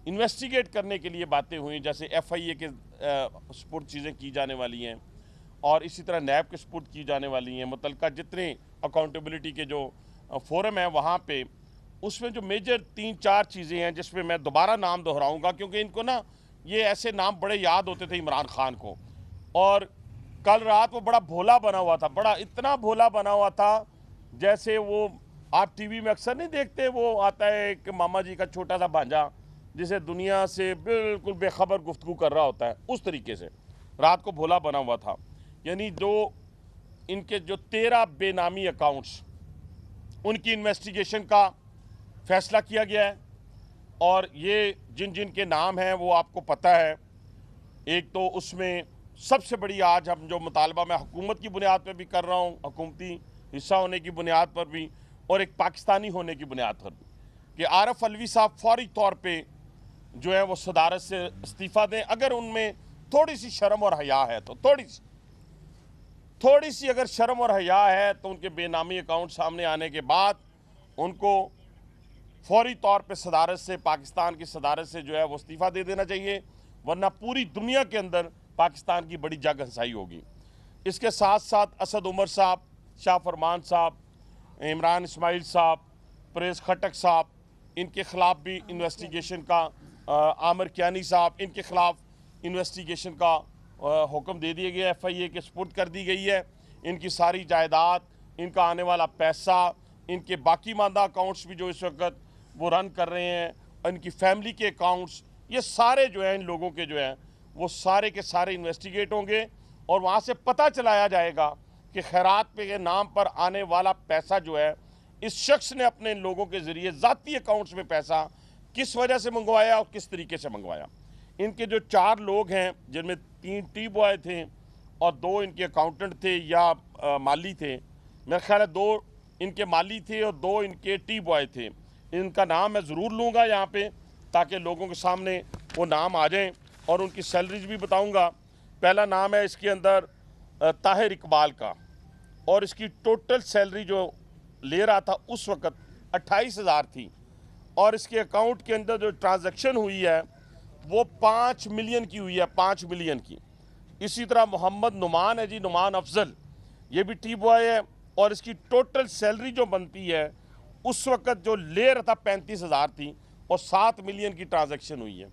Investigate करने के लिए बातें हुई, जैसे FIA के सपुर्द चीज़ें की जाने वाली हैं और इसी तरह नैब के सपुर्द की जाने वाली हैं। मुतल्लिका जितने अकाउंटेबिलिटी के जो फोरम है वहाँ पे, उसमें जो मेजर 3-4 चीज़ें हैं जिसमें मैं दोबारा नाम दोहराऊंगा, क्योंकि इनको ना ये ऐसे नाम बड़े याद होते थे इमरान खान को। और कल रात वो बड़ा भोला बना हुआ था, बड़ा इतना भोला बना हुआ था जैसे वो आप टीवी में अक्सर नहीं देखते, वो आता है एक मामा जी का छोटा सा भांजा जिसे दुनिया से बिल्कुल बेखबर गुफ्तगू कर रहा होता है, उस तरीके से रात को भोला बना हुआ था। यानी जो इनके जो 13 बेनामी अकाउंट्स, उनकी इन्वेस्टिगेशन का फैसला किया गया है। और ये जिन जिन के नाम हैं वो आपको पता है। एक तो उसमें सबसे बड़ी आज हम जो मुतालबा मैं हुकूमत की बुनियाद पर भी कर रहा हूँ, हुकूमती हिस्सा होने की बुनियाद पर भी और एक पाकिस्तानी होने की बुनियाद पर भी, कि आरफ अलवी साहब फौरी तौर पे जो है वो सदारत से इस्तीफ़ा दें। अगर उनमें थोड़ी सी शर्म और हया है तो थोड़ी सी अगर शर्म और हया है तो उनके बेनामी अकाउंट सामने आने के बाद उनको फौरी तौर पे सदारत से, पाकिस्तान की सदारत से जो है वो इस्तीफ़ा दे देना चाहिए, वरना पूरी दुनिया के अंदर पाकिस्तान की बड़ी जग हंसाई होगी। इसके साथ साथ असद उमर साहब, शाह फरमान साहब, इमरान इस्माइल साहब, परेज खटक साहब, इनके ख़िलाफ़ भी इन्वेस्टिगेशन का, आमिर कियानी साहब, इनके ख़िलाफ़ इन्वेस्टिगेशन का हुक्म दे दिया गया, FIA के सपुर्द कर दी गई है। इनकी सारी जायदाद, इनका आने वाला पैसा, इनके बाकी मांदा अकाउंट्स भी जो इस वक्त वो रन कर रहे हैं, इनकी फैमिली के अकाउंट्स, ये सारे जो हैं इन लोगों के जो हैं वो सारे के सारे इन्वेस्टिगेट होंगे और वहाँ से पता चलाया जाएगा कि खैरात पे के नाम पर आने वाला पैसा जो है इस शख्स ने अपने इन लोगों के ज़रिए ज़ाती अकाउंट्स में पैसा किस वजह से मंगवाया और किस तरीके से मंगवाया। इनके जो 4 लोग हैं, जिनमें 3 टी बॉय थे और 2 इनके अकाउंटेंट थे या माली थे, मेरा ख्याल है 2 इनके माली थे और 2 इनके टी बॉय थे। इनका नाम मैं ज़रूर लूँगा यहाँ पे ताकि लोगों के सामने वो नाम आ जाएं और उनकी सैलरीज भी बताऊँगा। पहला नाम है इसके अंदर ताहिर इकबाल का, और इसकी टोटल सैलरी जो ले रहा था उस वक़्त 28,000 थी, और इसके अकाउंट के अंदर जो ट्रांजैक्शन हुई है वो 5 मिलियन की हुई है, 5 मिलियन की। इसी तरह मोहम्मद नुमान है जी, नुमान अफजल, ये भी टी बॉय है, और इसकी टोटल सैलरी जो बनती है उस वक़्त जो ले रहा था 35,000 थी और 7 मिलियन की ट्रांजैक्शन हुई है।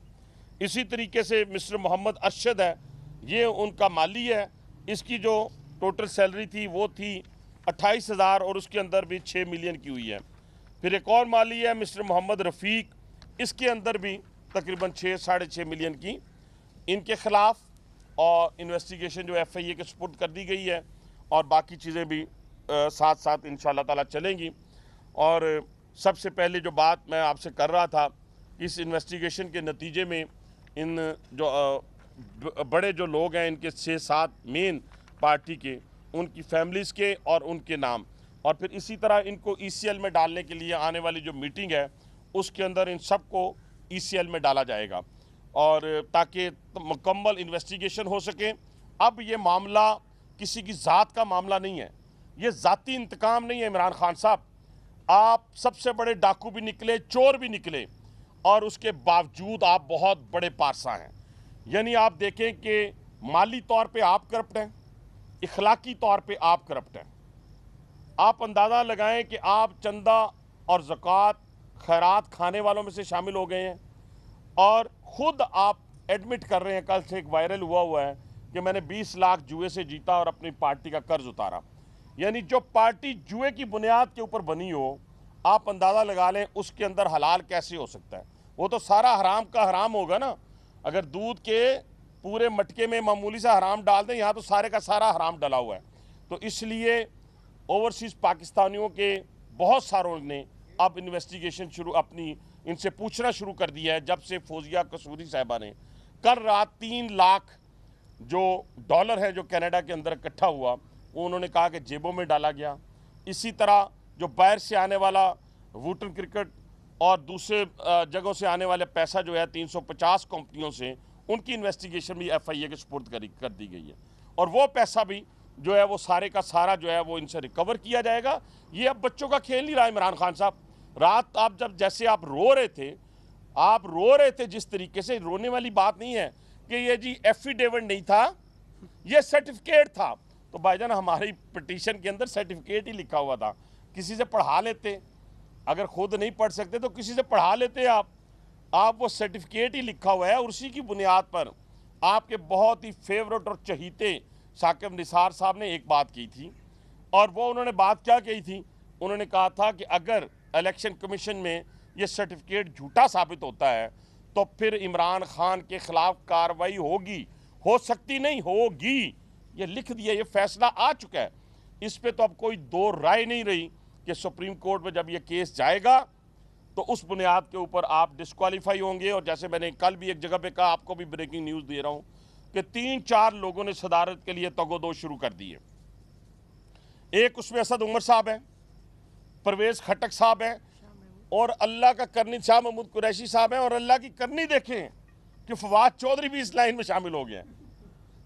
इसी तरीके से मिस्टर मोहम्मद अरशद है, ये उनका माली है, इसकी जो टोटल सैलरी थी वो थी 28,000 और उसके अंदर भी 6 मिलियन की हुई है। फिर एक और माली है मिस्टर मोहम्मद रफ़ीक, इसके अंदर भी तकरीबन 6-6.5 मिलियन की इनके ख़िलाफ़ और इन्वेस्टिगेशन जो FIA के सपुर्द कर दी गई है, और बाकी चीज़ें भी साथ साथ इंशाअल्लाह ताला चलेंगी। और सबसे पहले जो बात मैं आपसे कर रहा था, इस इन्वेस्टिगेशन के नतीजे में इन जो बड़े जो लोग हैं, इनके 6-7 मेन पार्टी के, उनकी फैमिलीज़ के और उनके नाम, और फिर इसी तरह इनको ECL में डालने के लिए आने वाली जो मीटिंग है उसके अंदर इन सब को ECL में डाला जाएगा, और ताकि मुकम्मल इन्वेस्टिगेशन हो सके। अब ये मामला किसी की ज़ात का मामला नहीं है, ये ज़ाती इंतकाम नहीं है। इमरान खान साहब, आप सबसे बड़े डाकू भी निकले, चोर भी निकले, और उसके बावजूद आप बहुत बड़े पारसा हैं। यानी आप देखें कि माली तौर पे आप करप्ट हैं, इखलाकी तौर पे आप करप्ट हैं। आप अंदाज़ा लगाएं कि आप चंदा और ज़कात, खैरात खाने वालों में से शामिल हो गए हैं, और ख़ुद आप एडमिट कर रहे हैं, कल से एक वायरल हुआ है कि मैंने 20 लाख जुए से जीता और अपनी पार्टी का कर्ज उतारा। यानी जो पार्टी जुए की बुनियाद के ऊपर बनी हो, आप अंदाज़ा लगा लें उसके अंदर हलाल कैसे हो सकता है। वो तो सारा हराम का हराम होगा ना। अगर दूध के पूरे मटके में मामूली सा हराम डाल दें, यहाँ तो सारे का सारा हराम डला हुआ है। तो इसलिए ओवरसीज़ पाकिस्तानियों के बहुत सारों ने अब इन्वेस्टिगेशन शुरू अपनी इनसे पूछना शुरू कर दिया है। जब से फौजिया कसूरी साहिबा ने कल रात 3 लाख जो डॉलर है जो कनाडा के अंदर इकट्ठा हुआ, वो उन्होंने कहा कि जेबों में डाला गया। इसी तरह जो बाहर से आने वाला वुटन क्रिकेट और दूसरे जगहों से आने वाले पैसा जो है 350 कंपनियों से, उनकी इन्वेस्टिगेशन भी FIA के सपुर्द कर दी गई है, और वो पैसा भी जो है वो सारे का सारा जो है वो इनसे रिकवर किया जाएगा। ये अब बच्चों का खेल नहीं रहा इमरान खान साहब। रात आप जैसे आप रो रहे थे, आप रो रहे थे जिस तरीके से, रोने वाली बात नहीं है कि ये जी एफिडेविट नहीं था, ये सर्टिफिकेट था। तो भाईजान हमारी पिटीशन के अंदर सर्टिफिकेट ही लिखा हुआ था, किसी से पढ़ा लेते, अगर खुद नहीं पढ़ सकते तो किसी से पढ़ा लेते आप वो सर्टिफिकेट ही लिखा हुआ है, और उसी की बुनियाद पर आपके बहुत ही फेवरेट और चहीते साकिब निसार साहब ने एक बात की थी, और वो उन्होंने बात क्या कही थी, उन्होंने कहा था कि अगर इलेक्शन कमीशन में ये सर्टिफिकेट झूठा साबित होता है तो फिर इमरान खान के खिलाफ कार्रवाई होगी, हो सकती नहीं होगी, ये लिख दिया, ये फैसला आ चुका है। इस पे तो अब कोई दो राय नहीं रही कि सुप्रीम कोर्ट में जब ये केस जाएगा तो उस बुनियाद के ऊपर आप डिस्क्वालीफाई होंगे। और जैसे मैंने कल भी एक जगह पे कहा, आपको भी ब्रेकिंग न्यूज़ दे रहा हूँ कि 3-4 लोगों ने सदारत के लिए तगोदो शुरू कर दी है। एक उसमें असद उमर साहब हैं, परवेज़ खटक साहब हैं, और अल्लाह का करनी शाह महमूद कुरैशी साहब हैं, और अल्लाह की करनी देखें कि फवाद चौधरी भी इस लाइन में शामिल हो गए हैं।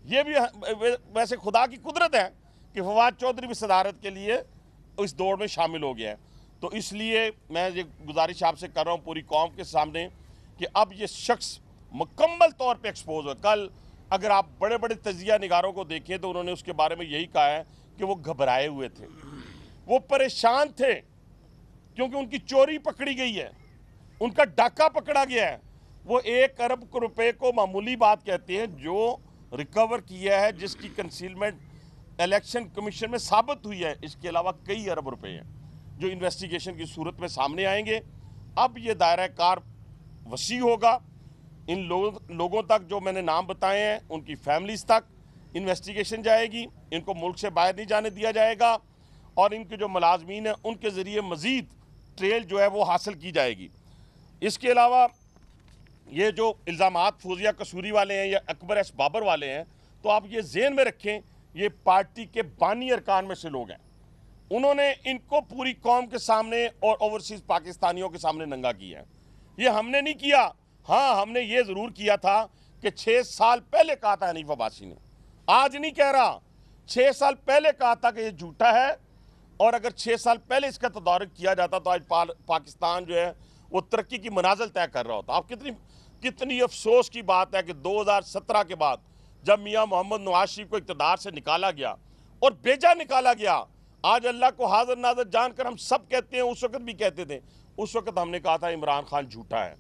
ये भी वैसे खुदा की कुदरत है कि फवाद चौधरी भी सदारत के लिए इस दौड़ में शामिल हो गया है। तो इसलिए मैं ये गुजारिश आपसे कर रहा हूँ पूरी कौम के सामने कि अब ये शख्स मुकम्मल तौर पे एक्सपोज हो। कल अगर आप बड़े बड़े तजिया निगारों को देखें तो उन्होंने उसके बारे में यही कहा है कि वो घबराए हुए थे, वो परेशान थे, क्योंकि उनकी चोरी पकड़ी गई है, उनका डाका पकड़ा गया है। वो 1 अरब रुपए को मामूली बात कहते हैं जो रिकवर किया है, जिसकी कंसीलमेंट इलेक्शन कमीशन में साबित हुई है। इसके अलावा कई अरब रुपए हैं जो इन्वेस्टिगेशन की सूरत में सामने आएंगे। अब ये दायरा कार वसी होगा, इन लोगों तक जो मैंने नाम बताए हैं उनकी फैमिलीज तक इन्वेस्टिगेशन जाएगी, इनको मुल्क से बाहर नहीं जाने दिया जाएगा, और इनके जो मुलाजमीन हैं उनके ज़रिए मज़ीद ट्रेल जो है वो हासिल की जाएगी। इसके अलावा ये जो इल्ज़ामात फौजिया कसूरी वाले हैं या अकबर एस बाबर वाले हैं, तो आप ये ज़हन में रखें, ये पार्टी के बानी अरकान में से लोग हैं। उन्होंने इनको पूरी कौम के सामने और ओवरसीज़ पाकिस्तानियों के सामने नंगा किया है। ये हमने नहीं किया। हाँ, हमने ये ज़रूर किया था कि 6 साल पहले कहा था हनीफ अब्बासी ने, आज नहीं कह रहा, 6 साल पहले कहा था कि ये झूठा है, और अगर 6 साल पहले इसका तदारुक किया जाता तो आज पाकिस्तान जो है वो तरक्की की मनाजिल तय कर रहा होता। आप कितनी अफसोस की बात है कि 2017 के बाद जब मियां मोहम्मद नवाज शरीफ को इक़्तिदार से निकाला गया और बेजा निकाला गया, आज अल्लाह को हाज़िर नाज़िर जानकर हम सब कहते हैं, उस वक्त भी कहते थे, उस वक्त हमने कहा था इमरान खान झूठा है।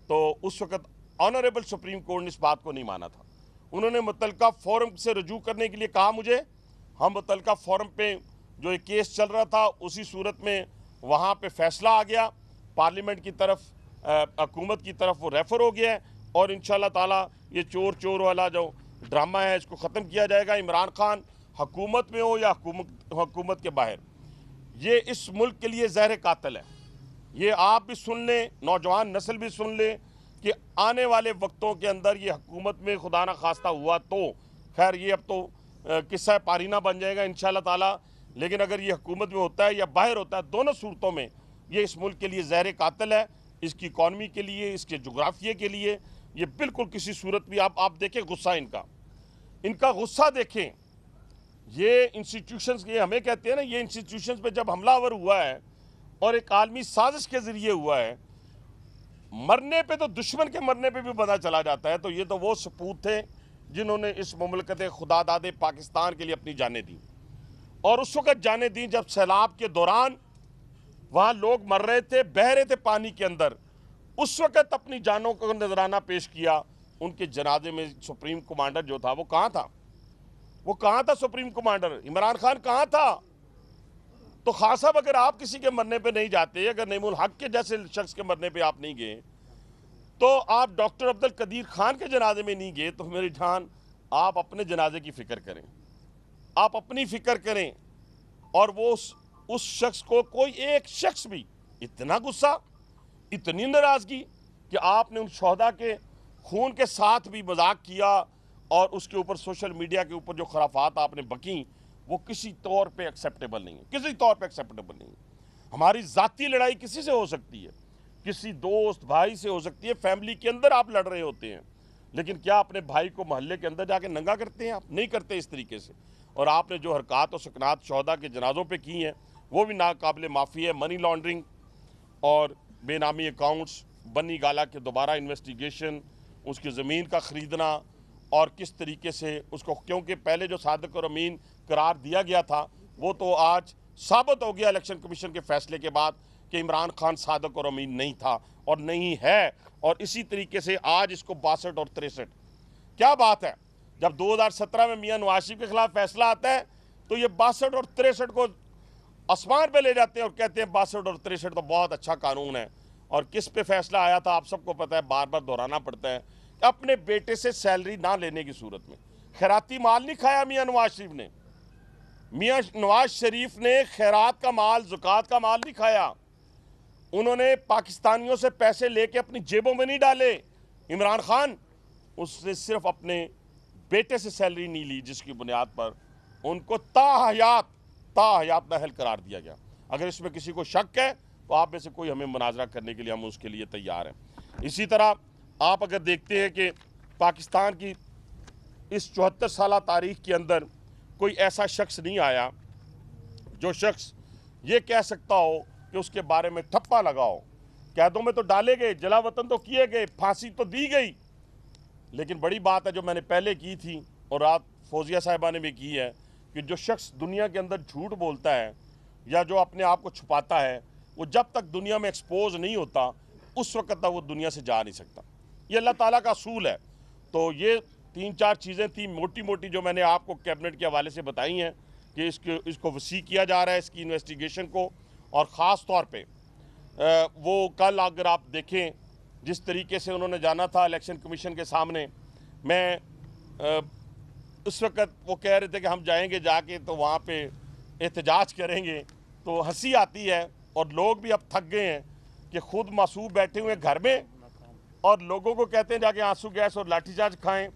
तो उस वक्त ऑनरेबल सुप्रीम कोर्ट ने इस बात को नहीं माना था। उन्होंने मुतल्लिका फोरम से रजू करने के लिए कहा मुझे, हम मुतल्लिका फोरम पे जो एक केस चल रहा था उसी सूरत में वहाँ पे फैसला आ गया, पार्लियामेंट की तरफ, हुकूमत की तरफ वो रेफ़र हो गया है, और इंशाअल्लाह ताला ये चोर चोर वाला जो ड्रामा है इसको ख़त्म किया जाएगा। इमरान खान हुकूमत में हो या हुकूमत के बाहर, ये इस मुल्क के लिए ज़हर कातिल है। ये आप भी सुन लें, नौजवान नस्ल भी सुन ले कि आने वाले वक्तों के अंदर ये हुकूमत में खुदा न खास्ता हुआ तो खैर ये अब तो किस्सा पारीना बन जाएगा इंशाअल्लाह ताला, लेकिन अगर ये हुकूमत में होता है या बाहर होता है, दोनों सूरतों में ये इस मुल्क के लिए ज़हर कातिल है, इसकी इकॉनमी के लिए, इसके जोग्राफिए के लिए। ये बिल्कुल किसी सूरत भी आप देखें गुस्सा इनका गुस्सा देखें। ये इंस्टीट्यूशंस, ये हमें कहते हैं ना, ये इंस्टीट्यूशंस पे जब हमलावर हुआ है और एक आलमी साजिश के ज़रिए हुआ है, मरने पे तो दुश्मन के मरने पे भी पता चला जाता है। तो ये तो वो सपूत थे जिन्होंने इस मुमलकत खुदादादे पाकिस्तान के लिए अपनी जानें दी, और उस वक़्त जाने दी जब सैलाब के दौरान वहाँ लोग मर रहे थे, बह रहे थे पानी के अंदर, उस वक़्त अपनी जानों को नजराना पेश किया। उनके जनाजे में सुप्रीम कमांडर जो था वो कहाँ था? वो कहाँ था सुप्रीम कमांडर? इमरान खान कहाँ था? तो खान साहब, अगर आप किसी के मरने पे नहीं जाते, अगर नईमुल हक के जैसे शख्स के मरने पे आप नहीं गए, तो आप डॉक्टर अब्दुल कदीर खान के जनाजे में नहीं गए, तो मेरी जान आप अपने जनाजे की फ़िक्र करें, आप अपनी फ़िक्र करें। और वो उस शख्स को कोई एक शख्स भी इतना गुस्सा, इतनी नाराज़गी कि आपने उन शहदा के खून के साथ भी मजाक किया, और उसके ऊपर सोशल मीडिया के ऊपर जो खराफात आपने बकी, वो किसी तौर पे एक्सेप्टेबल नहीं है, किसी तौर पे एक्सेप्टेबल नहीं है। हमारी ज़ाती लड़ाई किसी से हो सकती है, किसी दोस्त भाई से हो सकती है, फैमिली के अंदर आप लड़ रहे होते हैं, लेकिन क्या अपने भाई को मोहल्ले के अंदर जाके नंगा करते हैं? आप नहीं करते इस तरीके से। और आपने जो हरकत और सकनात शहदा के जनाजों पे की हैं वो भी नाकाबिले माफ़ी है। मनी लॉन्ड्रिंग और बेनामी अकाउंट्स बन्नी गाला के दोबारा इन्वेस्टिगेशन, उसकी ज़मीन का ख़रीदना और किस तरीके से उसको, क्योंकि पहले जो सादिक और अमीन करार दिया गया था वो तो आज साबित हो गया इलेक्शन कमीशन के फैसले के बाद कि इमरान खान सादिक और अमीन नहीं था और नहीं है। और इसी तरीके से आज इसको 62 और 63, क्या बात है, जब 2017 में मियां नवाज शरीफ के खिलाफ फैसला आता है तो ये 62 और 63 को आसमान पे ले जाते हैं और कहते हैं 62 और 63 तो बहुत अच्छा कानून है। और किस पे फैसला आया था आप सबको पता है, बार बार दोहराना पड़ता है कि अपने बेटे से सैलरी ना लेने की सूरत में खैराती माल नहीं खाया मियां नवाज शरीफ ने। मियां नवाज शरीफ ने खैरात का माल, ज़कात का माल नहीं खाया। उन्होंने पाकिस्तानियों से पैसे लेके अपनी जेबों में नहीं डाले। इमरान खान, उसने सिर्फ अपने बेटे से सैलरी नहीं ली जिसकी बुनियाद पर उनको ताहयात नाअहल करार दिया गया। अगर इसमें किसी को शक है तो आप में से कोई हमें मुनाजरा करने के लिए, हम उसके लिए तैयार हैं। इसी तरह आप अगर देखते हैं कि पाकिस्तान की इस 74 साल तारीख के अंदर कोई ऐसा शख्स नहीं आया जो शख्स ये कह सकता हो कि उसके बारे में ठप्पा लगाओ। कैदों में तो डाले गए, जला वतन तो किए गए, फांसी तो दी गई, लेकिन बड़ी बात है जो मैंने पहले की थी और रात फौजिया साहिबा ने भी की है कि जो शख्स दुनिया के अंदर झूठ बोलता है या जो अपने आप को छुपाता है, वो जब तक दुनिया में एक्सपोज नहीं होता उस वक्त तक वो दुनिया से जा नहीं सकता। ये अल्लाह ताला का असूल है। तो ये 3-4 चीज़ें थी मोटी मोटी जो मैंने आपको कैबिनेट के हवाले से बताई हैं कि इसको वसी किया जा रहा है, इसकी इन्वेस्टिगेशन को। और ख़ास तौर पे वो कल अगर आप देखें जिस तरीके से उन्होंने जाना था इलेक्शन कमीशन के सामने, मैं उस वक़्त वो कह रहे थे कि हम जाएंगे, जाके तो वहाँ पे एहतजाज करेंगे, तो हंसी आती है। और लोग भी अब थक गए हैं कि खुद मासूम बैठे हुए घर में और लोगों को कहते हैं जाके आंसू गैस और लाठीचार्ज खाएं,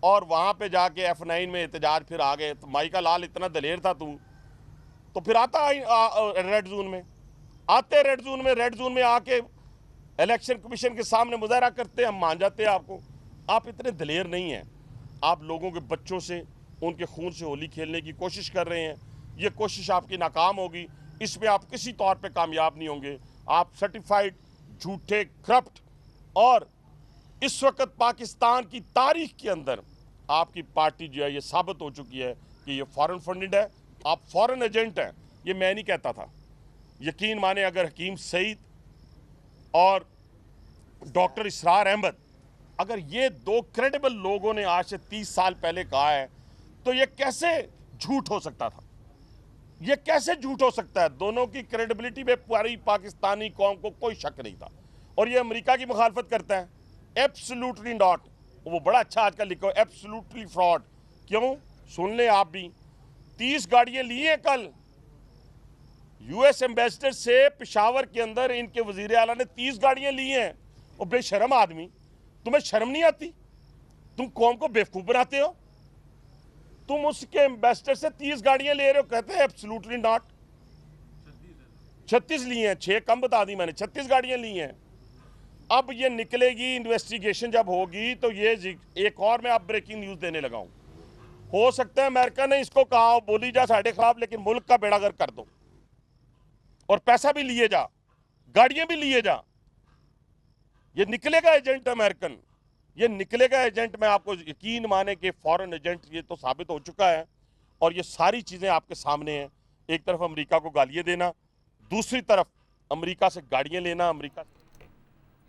और वहाँ पे जाके F9 में एहतजाज फिर आ गए। तो माइका लाल इतना दलेर था तू, तो फिर आता रेड जोन में, आते रेड जोन में आके इलेक्शन कमीशन के सामने मुजाहरा करते, हम मान जाते हैं आपको। आप इतने दलेर नहीं हैं। आप लोगों के बच्चों से, उनके खून से होली खेलने की कोशिश कर रहे हैं। ये कोशिश आपकी नाकाम होगी, इसमें आप किसी तौर पे कामयाब नहीं होंगे। आप सर्टिफाइड झूठे, करप्ट, और इस वक्त पाकिस्तान की तारीख के अंदर आपकी पार्टी जो है ये साबित हो चुकी है कि ये फॉरेन फंडेड है, आप फॉरेन एजेंट हैं। ये मैं नहीं कहता था, यकीन माने अगर हकीम सईद और डॉक्टर इसरार अहमद, अगर ये 2 क्रेडिबल लोगों ने आज से 30 साल पहले कहा है तो ये कैसे झूठ हो सकता था? ये कैसे झूठ हो सकता है? दोनों की क्रेडिबिलिटी में पूरी पाकिस्तानी कौम को कोई शक नहीं था। और ये अमेरिका की मुखालफत करता है, एब्सोल्युटली नॉट। वो बड़ा अच्छा आजकल लिखो, एब्सोल्युटली फ्रॉड। क्यों? सुन लें आप भी। 30 गाड़ियां ली हैं कल यूएस एम्बेसडर से पेशावर के अंदर, इनके वजीर आला ने 30 गाड़ियां ली हैं। और बेशरम आदमी, तुम्हें शर्म नहीं आती? तुम कौम को बेवकूफ बनाते हो। तुम उसके एम्बेसडर से 30 गाड़ियां ले रहे हो, कहते हैं एब्सोल्युटली नॉट। 36 ली हैं, 6 कम बता दी मैंने, 36 गाड़ियां ली हैं। अब ये निकलेगी, इन्वेस्टिगेशन जब होगी तो ये एक और मैं अब ब्रेकिंग न्यूज देने लगा हूं। हो सकता है अमेरिका ने इसको कहा बोली जा साढ़े खिलाफ, लेकिन मुल्क का बेड़ागर कर दो और पैसा भी लिए जा, गाड़ियां भी लिए जा। ये निकलेगा एजेंट अमेरिकन, ये निकलेगा एजेंट। मैं आपको यकीन माने कि फॉरेन एजेंट ये तो साबित हो चुका है। और ये सारी चीजें आपके सामने हैं। एक तरफ अमेरिका को गालियां देना, दूसरी तरफ अमेरिका से गाड़ियां लेना, अमेरिका